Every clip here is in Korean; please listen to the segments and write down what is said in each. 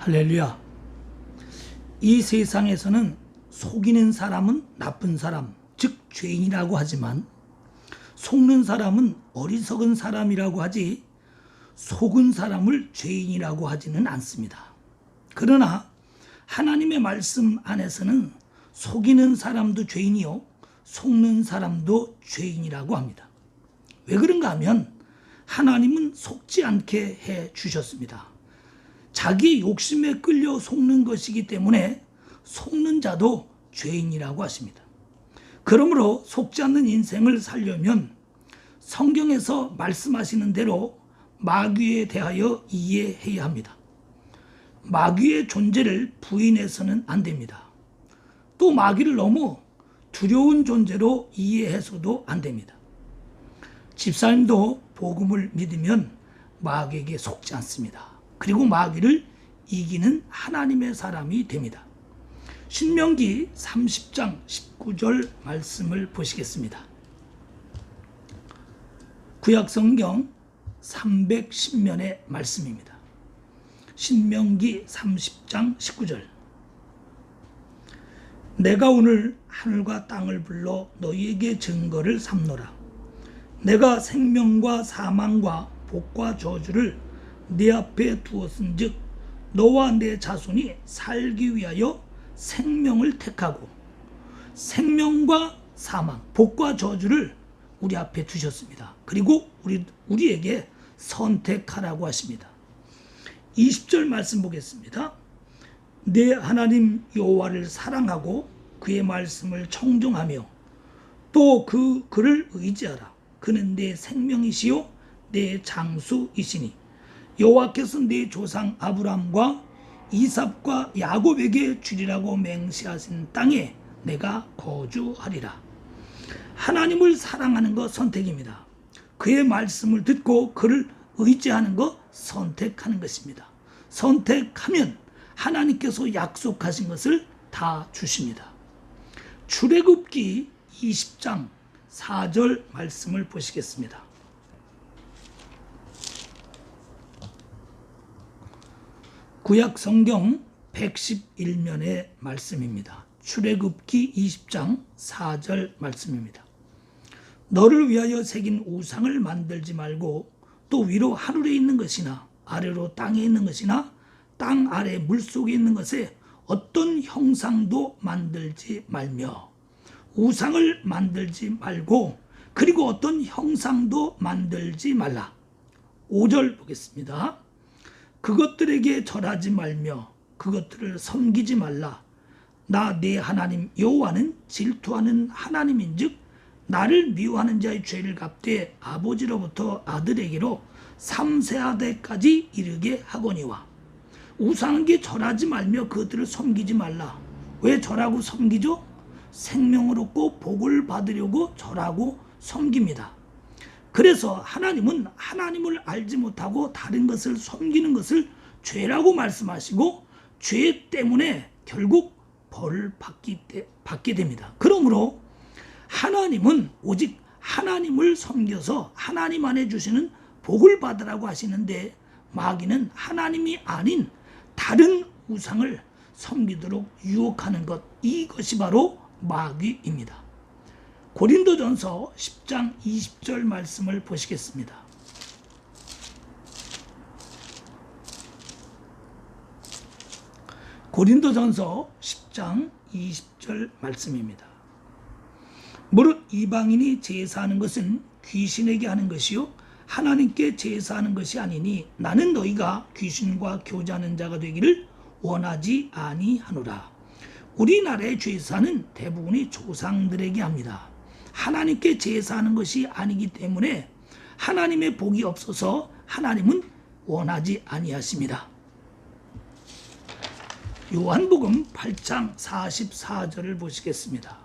할렐루야. 이 세상에서는 속이는 사람은 나쁜 사람, 즉 죄인이라고 하지만 속는 사람은 어리석은 사람이라고 하지 속은 사람을 죄인이라고 하지는 않습니다. 그러나 하나님의 말씀 안에서는 속이는 사람도 죄인이요 속는 사람도 죄인이라고 합니다. 왜 그런가 하면 하나님은 속지 않게 해 주셨습니다. 자기 욕심에 끌려 속는 것이기 때문에 속는 자도 죄인이라고 하십니다. 그러므로 속지 않는 인생을 살려면 성경에서 말씀하시는 대로 마귀에 대하여 이해해야 합니다. 마귀의 존재를 부인해서는 안 됩니다. 또 마귀를 너무 두려운 존재로 이해해서도 안 됩니다. 집사님도 복음을 믿으면 마귀에게 속지 않습니다. 그리고 마귀를 이기는 하나님의 사람이 됩니다. 신명기 30장 19절 말씀을 보시겠습니다. 구약성경 310면의 말씀입니다. 신명기 30장 19절. 내가 오늘 하늘과 땅을 불러 너희에게 증거를 삼노라. 내가 생명과 사망과 복과 저주를 네 앞에 두었은즉 너와 내 자손이 살기 위하여 생명을 택하고 생명과 사망, 복과 저주를 우리 앞에 두셨습니다. 그리고 우리에게 선택하라고 하십니다. 20절 말씀 보겠습니다. 내 하나님 여호와를 사랑하고 그의 말씀을 청종하며 또 그를 의지하라. 그는 내 생명이시요 내 장수이시니 여호와께서 네 조상 아브람과 이삭과 야곱에게 주리라고 맹세하신 땅에 내가 거주하리라. 하나님을 사랑하는 것 선택입니다. 그의 말씀을 듣고 그를 의지하는 것 선택하는 것입니다. 선택하면 하나님께서 약속하신 것을 다 주십니다. 출애굽기 20장 4절 말씀을 보시겠습니다. 구약 성경 111면의 말씀입니다. 출애굽기 20장 4절 말씀입니다. 너를 위하여 새긴 우상을 만들지 말고 또 위로 하늘에 있는 것이나 아래로 땅에 있는 것이나 땅 아래 물속에 있는 것에 어떤 형상도 만들지 말며 우상을 만들지 말고 그리고 어떤 형상도 만들지 말라. 5절 보겠습니다. 그것들에게 절하지 말며 그것들을 섬기지 말라. 나 네 하나님 여호와는 질투하는 하나님인즉 나를 미워하는 자의 죄를 갚되 아버지로부터 아들에게로 3세대까지 이르게 하거니와. 우상에게 절하지 말며 그것들을 섬기지 말라. 왜 절하고 섬기죠? 생명을 얻고 복을 받으려고 절하고 섬깁니다. 그래서 하나님은 하나님을 알지 못하고 다른 것을 섬기는 것을 죄라고 말씀하시고 죄 때문에 결국 벌을 받게 됩니다. 그러므로 하나님은 오직 하나님을 섬겨서 하나님 안에 주시는 복을 받으라고 하시는데 마귀는 하나님이 아닌 다른 우상을 섬기도록 유혹하는 것, 이것이 바로 마귀입니다. 고린도전서 10장 20절 말씀을 보시겠습니다. 고린도전서 10장 20절 말씀입니다. 무릇 이방인이 제사하는 것은 귀신에게 하는 것이요 하나님께 제사하는 것이 아니니 나는 너희가 귀신과 교제하는 자가 되기를 원하지 아니하노라. 우리나라의 제사는 대부분이 조상들에게 합니다. 하나님께 제사하는 것이 아니기 때문에 하나님의 복이 없어서 하나님은 원하지 아니하십니다. 요한복음 8장 44절을 보시겠습니다.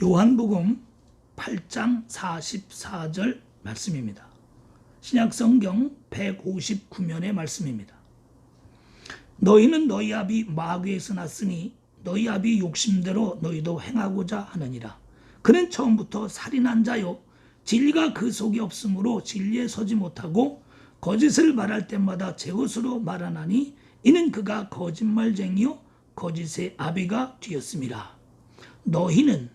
요한복음 8장 44절 말씀입니다. 신약성경 159면의 말씀입니다. 너희는 너희 아비 마귀에서 났으니 너희 아비 욕심대로 너희도 행하고자 하느니라. 그는 처음부터 살인한 자요 진리가 그 속에 없으므로 진리에 서지 못하고 거짓을 말할 때마다 제 것으로 말하나니 이는 그가 거짓말쟁이요 거짓의 아비가 되었습니다. 너희는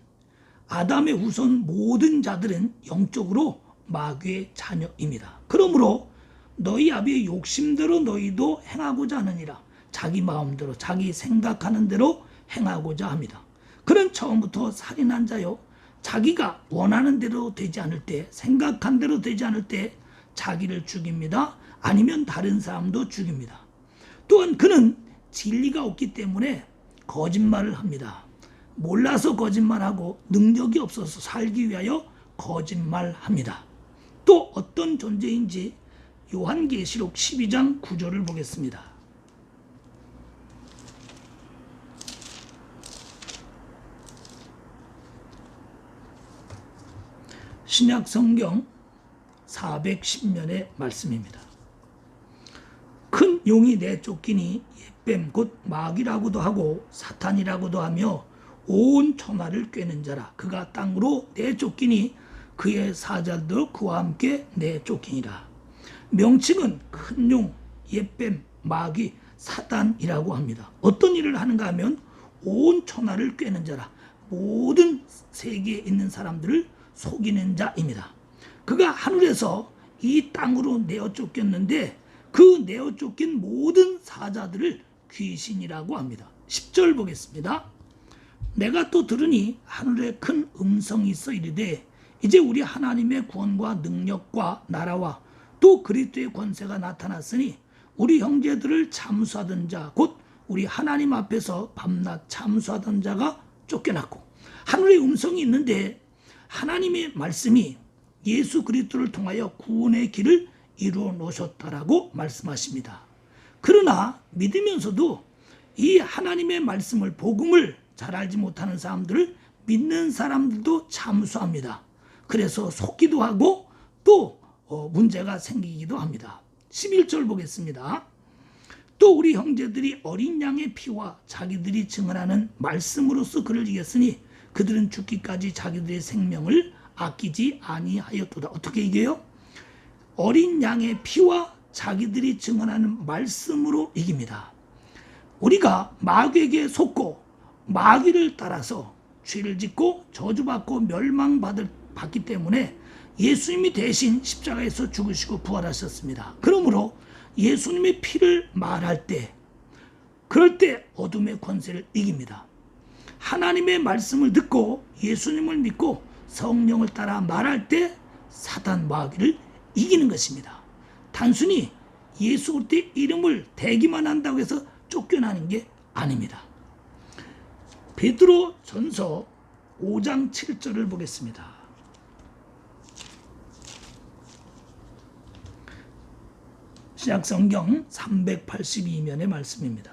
아담의 후손 모든 자들은 영적으로 마귀의 자녀입니다. 그러므로 너희 아비의 욕심대로 너희도 행하고자 하느니라. 자기 마음대로 자기 생각하는 대로 행하고자 합니다. 그는 처음부터 살인한 자요, 자기가 원하는 대로 되지 않을 때, 생각한 대로 되지 않을 때 자기를 죽입니다. 아니면 다른 사람도 죽입니다. 또한 그는 진리가 없기 때문에 거짓말을 합니다. 몰라서 거짓말하고 능력이 없어서 살기 위하여 거짓말합니다. 또 어떤 존재인지 요한계시록 12장 9절을 보겠습니다. 신약 성경 410면의 말씀입니다. 큰 용이 내쫓기니 옛뱀 곧 마귀라고도 하고 사탄이라고도 하며 온 천하를 꿰는 자라. 그가 땅으로 내쫓기니 그의 사자도 그와 함께 내쫓기니라. 명칭은 큰 용, 옛뱀, 마귀, 사탄이라고 합니다. 어떤 일을 하는가 하면 온 천하를 꿰는 자라. 모든 세계에 있는 사람들을 속이는 자입니다. 그가 하늘에서 이 땅으로 내어 쫓겼는데 그 내어 쫓긴 모든 사자들을 귀신이라고 합니다. 10절 보겠습니다. 내가 또 들으니 하늘에 큰 음성이 있어 이르되 이제 우리 하나님의 구원과 능력과 나라와 또 그리스도의 권세가 나타났으니 우리 형제들을 참수하던 자 곧 우리 하나님 앞에서 밤낮 참수하던 자가 쫓겨났고, 하늘에 음성이 있는데 하나님의 말씀이 예수 그리스도를 통하여 구원의 길을 이루어 놓으셨다라고 말씀하십니다. 그러나 믿으면서도 이 하나님의 말씀을, 복음을 잘 알지 못하는 사람들을 믿는 사람들도 참수합니다. 그래서 속기도 하고 또 문제가 생기기도 합니다. 11절 보겠습니다. 또 우리 형제들이 어린 양의 피와 자기들이 증언하는 말씀으로써 그를 이겼으니 그들은 죽기까지 자기들의 생명을 아끼지 아니하였도다. 어떻게 이겨요? 어린 양의 피와 자기들이 증언하는 말씀으로 이깁니다. 우리가 마귀에게 속고 마귀를 따라서 죄를 짓고 저주받고 멸망받기 때문에 예수님이 대신 십자가에서 죽으시고 부활하셨습니다. 그러므로 예수님의 피를 말할 때, 그럴 때 어둠의 권세를 이깁니다. 하나님의 말씀을 듣고 예수님을 믿고 성령을 따라 말할 때 사단 마귀를 이기는 것입니다. 단순히 예수 그리스도의 이름을 대기만 한다고 해서 쫓겨나는 게 아닙니다. 베드로 전서 5장 7절을 보겠습니다. 신약성경 382면의 말씀입니다.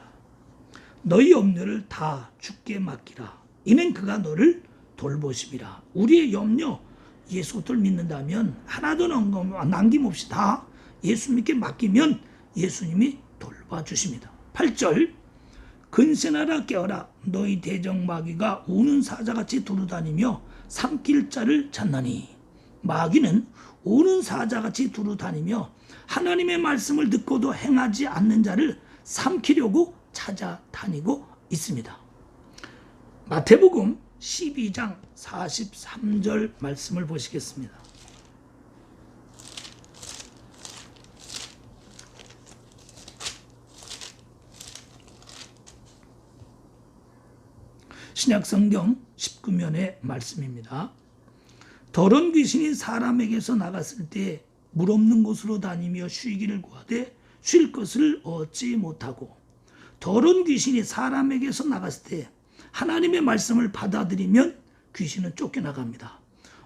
너희 염려를 다 주께 맡기라. 이는 그가 너를 돌보심이라. 우리의 염려, 예수 그리스도를 믿는다면 하나도 남김없이 다 예수 믿게 맡기면 예수님이 돌봐주십니다. 8절 근세나라 깨어라. 너희 대적 마귀가 우는 사자같이 두루다니며 삼킬 자를 찾나니. 마귀는 우는 사자같이 두루다니며 하나님의 말씀을 듣고도 행하지 않는 자를 삼키려고 찾아다니고 있습니다. 마태복음 12장 43절 말씀을 보시겠습니다. 신약성경 19면의 말씀입니다. 더러운 귀신이 사람에게서 나갔을 때 물 없는 곳으로 다니며 쉬기를 구하되 쉴 것을 얻지 못하고, 더러운 귀신이 사람에게서 나갔을 때 하나님의 말씀을 받아들이면 귀신은 쫓겨나갑니다.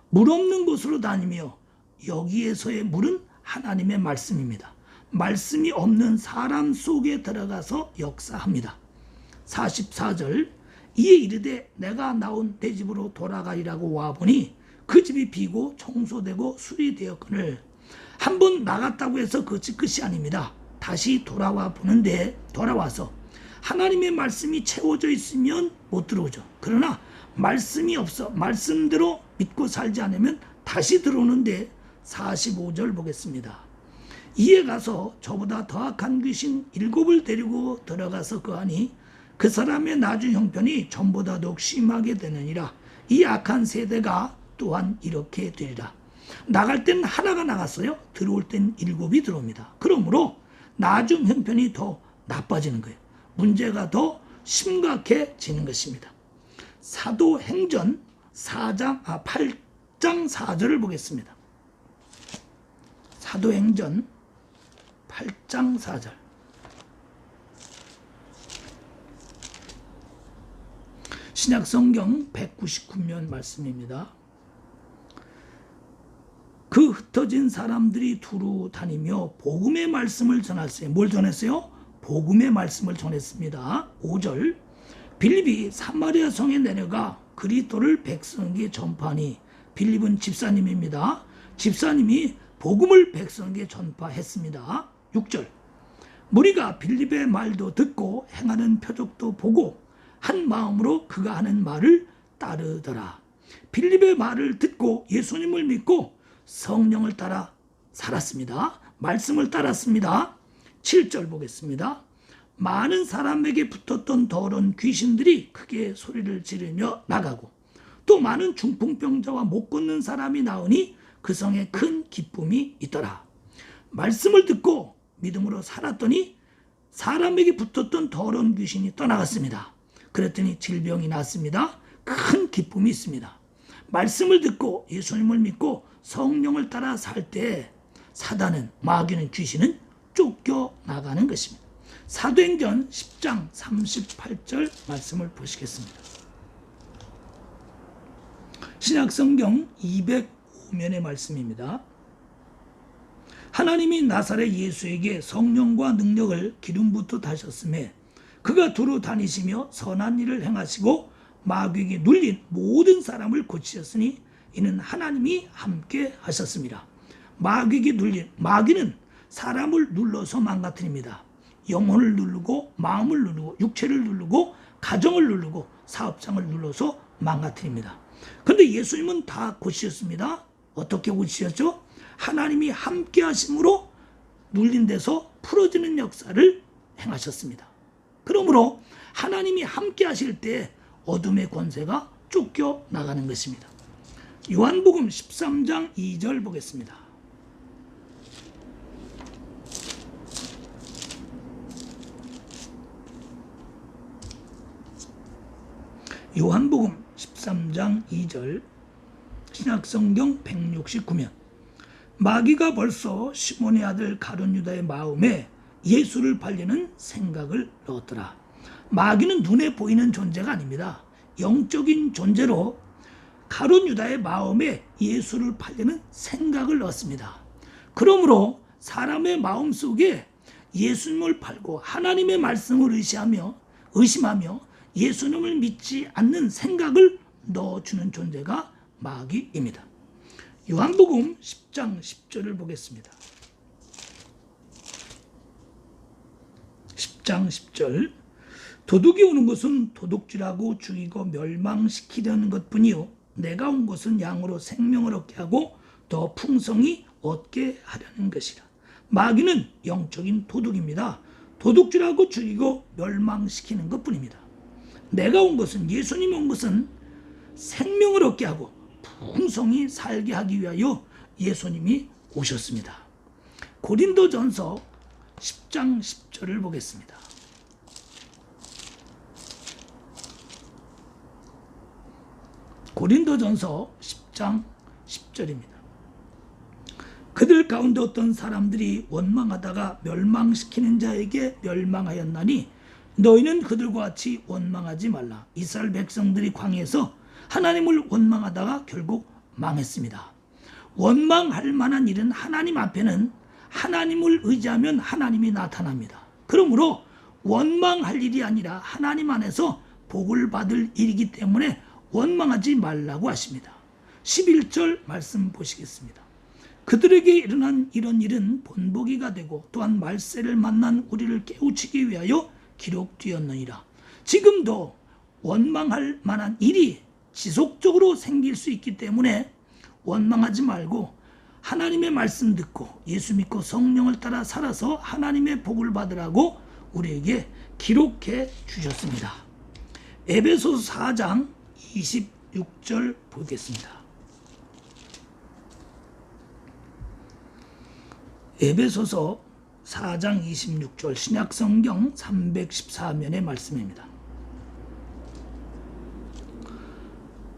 물 없는 곳으로 다니며, 여기에서의 물은 하나님의 말씀입니다. 말씀이 없는 사람 속에 들어가서 역사합니다. 44절 이에 이르되 내가 나온 내 집으로 돌아가리라고 와보니 그 집이 비고 청소되고 수리되었거늘, 한번 나갔다고 해서 그것이 끝이 아닙니다. 다시 돌아와 보는데, 돌아와서 하나님의 말씀이 채워져 있으면 못 들어오죠. 그러나 말씀이 없어 말씀대로 믿고 살지 않으면 다시 들어오는데 45절 보겠습니다. 이에 가서 저보다 더 악한 귀신 7을 데리고 들어가서 거하니 그 사람의 나중 형편이 전보다 더욱 심하게 되느니라. 이 악한 세대가 또한 이렇게 되리라. 나갈 땐 하나가 나갔어요. 들어올 땐 7이 들어옵니다. 그러므로 나중 형편이 더 나빠지는 거예요. 문제가 더 심각해지는 것입니다. 사도행전 8장 4절을 보겠습니다. 사도행전 8장 4절. 신약성경 199면 말씀입니다. 그 흩어진 사람들이 두루 다니며 복음의 말씀을 전했어요. 뭘 전했어요? 복음의 말씀을 전했습니다. 5절. 빌립이 사마리아 성에 내려가 그리스도를 백성에게 전파하니, 빌립은 집사님입니다. 집사님이 복음을 백성에게 전파했습니다. 6절. 무리가 빌립의 말도 듣고 행하는 표적도 보고 한 마음으로 그가 하는 말을 따르더라. 빌립의 말을 듣고 예수님을 믿고 성령을 따라 살았습니다. 말씀을 따랐습니다. 7절 보겠습니다. 많은 사람에게 붙었던 더러운 귀신들이 크게 소리를 지르며 나가고 또 많은 중풍병자와 못 걷는 사람이 나오니 그 성에 큰 기쁨이 있더라. 말씀을 듣고 믿음으로 살았더니 사람에게 붙었던 더러운 귀신이 떠나갔습니다. 그랬더니 질병이 났습니다. 큰 기쁨이 있습니다. 말씀을 듣고 예수님을 믿고 성령을 따라 살 때 사단은, 마귀는, 귀신은 쫓겨나가는 것입니다. 사도행전 10장 38절 말씀을 보시겠습니다. 신약성경 205면의 말씀입니다. 하나님이 나사렛 예수에게 성령과 능력을 기름부터 다셨음에 그가 두루 다니시며 선한 일을 행하시고 마귀에게 눌린 모든 사람을 고치셨으니 이는 하나님이 함께 하셨습니다. 마귀에게 눌린, 마귀는 사람을 눌러서 망가뜨립니다. 영혼을 누르고 마음을 누르고 육체를 누르고 가정을 누르고 사업장을 눌러서 망가뜨립니다. 그런데 예수님은 다 고치셨습니다. 어떻게 고치셨죠? 하나님이 함께 하심으로 눌린 데서 풀어지는 역사를 행하셨습니다. 그러므로 하나님이 함께 하실 때 어둠의 권세가 쫓겨나가는 것입니다. 요한복음 13장 2절 보겠습니다. 요한복음 13장 2절. 신약성경 169면. 마귀가 벌써 시몬의 아들 가룟 유다의 마음에 예수를 팔려는 생각을 넣었더라. 마귀는 눈에 보이는 존재가 아닙니다. 영적인 존재로 가룟 유다의 마음에 예수를 팔려는 생각을 넣었습니다. 그러므로 사람의 마음속에 예수님을 팔고 하나님의 말씀을 의심하며 예수님을 믿지 않는 생각을 넣어주는 존재가 마귀입니다. 요한복음 10장 10절을 보겠습니다. 10장 10절. 도둑이 오는 것은 도둑질하고 죽이고 멸망시키려는 것뿐이요 내가 온 것은 양으로 생명을 얻게 하고 더 풍성히 얻게 하려는 것이라. 마귀는 영적인 도둑입니다. 도둑질하고 죽이고 멸망시키는 것뿐입니다. 내가 온 것은, 예수님이 온 것은 생명을 얻게 하고 풍성히 살게 하기 위하여 예수님이 오셨습니다. 고린도전서 10장 10절을 보겠습니다. 고린도전서 10장 10절입니다. 그들 가운데 어떤 사람들이 원망하다가 멸망시키는 자에게 멸망하였나니 너희는 그들과 같이 원망하지 말라. 이스라엘 백성들이 광야에서 하나님을 원망하다가 결국 망했습니다. 원망할 만한 일은 하나님 앞에는 하나님을 의지하면 하나님이 나타납니다. 그러므로 원망할 일이 아니라 하나님 안에서 복을 받을 일이기 때문에 원망하지 말라고 하십니다. 11절 말씀 보시겠습니다. 그들에게 일어난 이런 일은 본보기가 되고 또한 말세를 만난 우리를 깨우치기 위하여 기록되었느니라. 지금도 원망할 만한 일이 지속적으로 생길 수 있기 때문에 원망하지 말고 하나님의 말씀 듣고 예수 믿고 성령을 따라 살아서 하나님의 복을 받으라고 우리에게 기록해 주셨습니다. 에베소서 4장 26절 보겠습니다. 에베소서 4장 26절 신약성경 314면의 말씀입니다.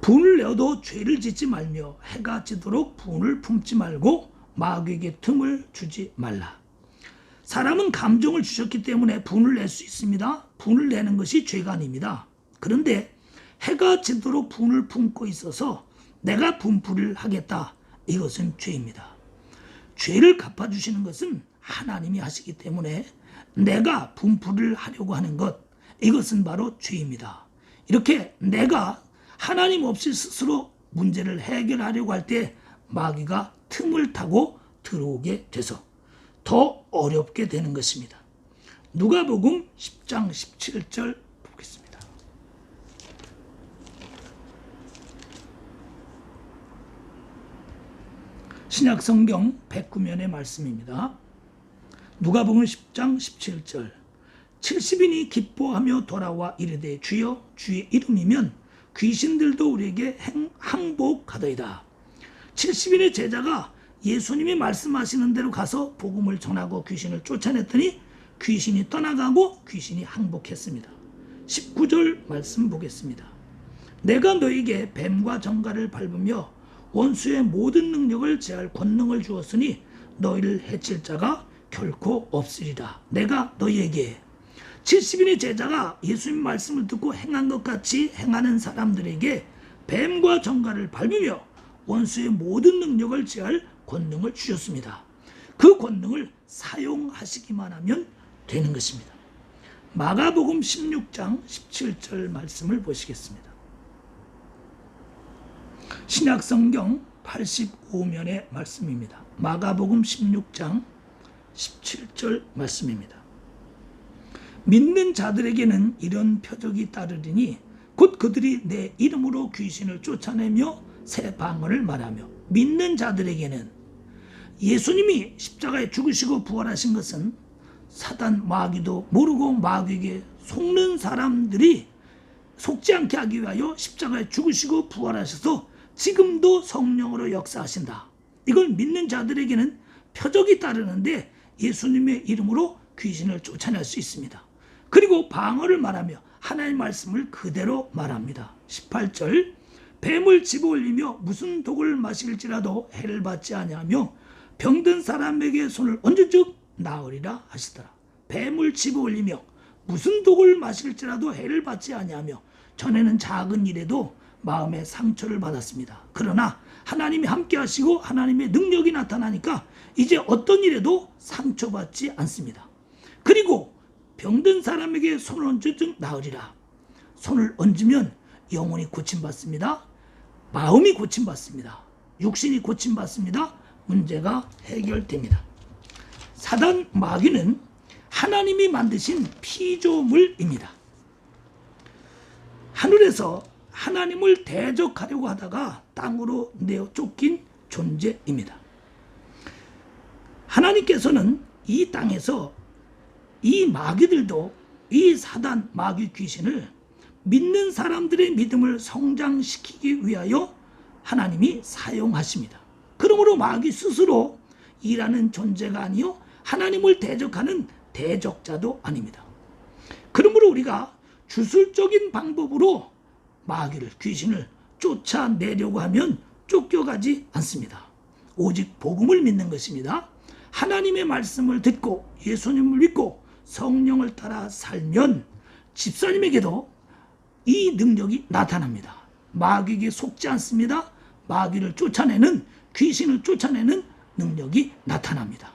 분을 내어도 죄를 짓지 말며 해가 지도록 분을 품지 말고 마귀에게 틈을 주지 말라. 사람은 감정을 주셨기 때문에 분을 낼 수 있습니다. 분을 내는 것이 죄가 아닙니다. 그런데 해가 지도록 분을 품고 있어서 내가 분풀이를 하겠다. 이것은 죄입니다. 죄를 갚아주시는 것은 하나님이 하시기 때문에 내가 분풀이를 하려고 하는 것, 이것은 바로 죄입니다. 이렇게 내가 하나님 없이 스스로 문제를 해결하려고 할 때 마귀가 틈을 타고 들어오게 돼서 더 어렵게 되는 것입니다. 누가복음 10장 17절 보겠습니다. 신약성경 109면의 말씀입니다. 누가복음 10장 17절 70인이 기뻐하며 돌아와 이르되 주여 주의 이름이면 귀신들도 우리에게 항복하더이다. 70인의 제자가 예수님이 말씀하시는 대로 가서 복음을 전하고 귀신을 쫓아냈더니 귀신이 떠나가고 귀신이 항복했습니다. 19절 말씀 보겠습니다. 내가 너에게 뱀과 정갈을 밟으며 원수의 모든 능력을 제할 권능을 주었으니 너희를 해칠 자가 결코 없으리라. 내가 너희에게 70인의 제자가 예수님 말씀을 듣고 행한 것 같이 행하는 사람들에게 뱀과 정갈을 밟으며 원수의 모든 능력을 제할 권능을 주셨습니다. 그 권능을 사용하시기만 하면 되는 것입니다. 마가복음 16장 17절 말씀을 보시겠습니다. 신약성경 85면의 말씀입니다. 마가복음 16장 17절 말씀입니다. 믿는 자들에게는 이런 표적이 따르리니 곧 그들이 내 이름으로 귀신을 쫓아내며 새 방언을 말하며. 믿는 자들에게는 예수님이 십자가에 죽으시고 부활하신 것은 사단 마귀도 모르고 마귀에게 속는 사람들이 속지 않게 하기 위하여 십자가에 죽으시고 부활하셔서 지금도 성령으로 역사하신다. 이걸 믿는 자들에게는 표적이 따르는데 예수님의 이름으로 귀신을 쫓아낼 수 있습니다. 그리고 방언을 말하며 하나님의 말씀을 그대로 말합니다. 18절 뱀을 집어올리며 무슨 독을 마실지라도 해를 받지 아니하며 병든 사람에게 손을 얹은즉 나으리라 하시더라. 뱀을 집어올리며 무슨 독을 마실지라도 해를 받지 아니하며 전에는 작은 일에도 마음의 상처를 받았습니다. 그러나 하나님이 함께 하시고 하나님의 능력이 나타나니까 이제 어떤 일에도 상처받지 않습니다. 그리고 병든 사람에게 손을 얹은즉 나으리라. 손을 얹으면 영혼이 고침받습니다. 마음이 고침받습니다. 육신이 고침받습니다. 문제가 해결됩니다. 사단 마귀는 하나님이 만드신 피조물입니다. 하늘에서 하나님을 대적하려고 하다가 땅으로 내어 쫓긴 존재입니다. 하나님께서는 이 땅에서 이 마귀들도 이 사단 마귀 귀신을 믿는 사람들의 믿음을 성장시키기 위하여 하나님이 사용하십니다. 그러므로 마귀 스스로 일하는 존재가 아니요 하나님을 대적하는 대적자도 아닙니다. 그러므로 우리가 주술적인 방법으로 마귀를 귀신을 쫓아내려고 하면 쫓겨가지 않습니다. 오직 복음을 믿는 것입니다. 하나님의 말씀을 듣고 예수님을 믿고 성령을 따라 살면 집사님에게도 이 능력이 나타납니다. 마귀에게 속지 않습니다. 마귀를 쫓아내는 귀신을 쫓아내는 능력이 나타납니다.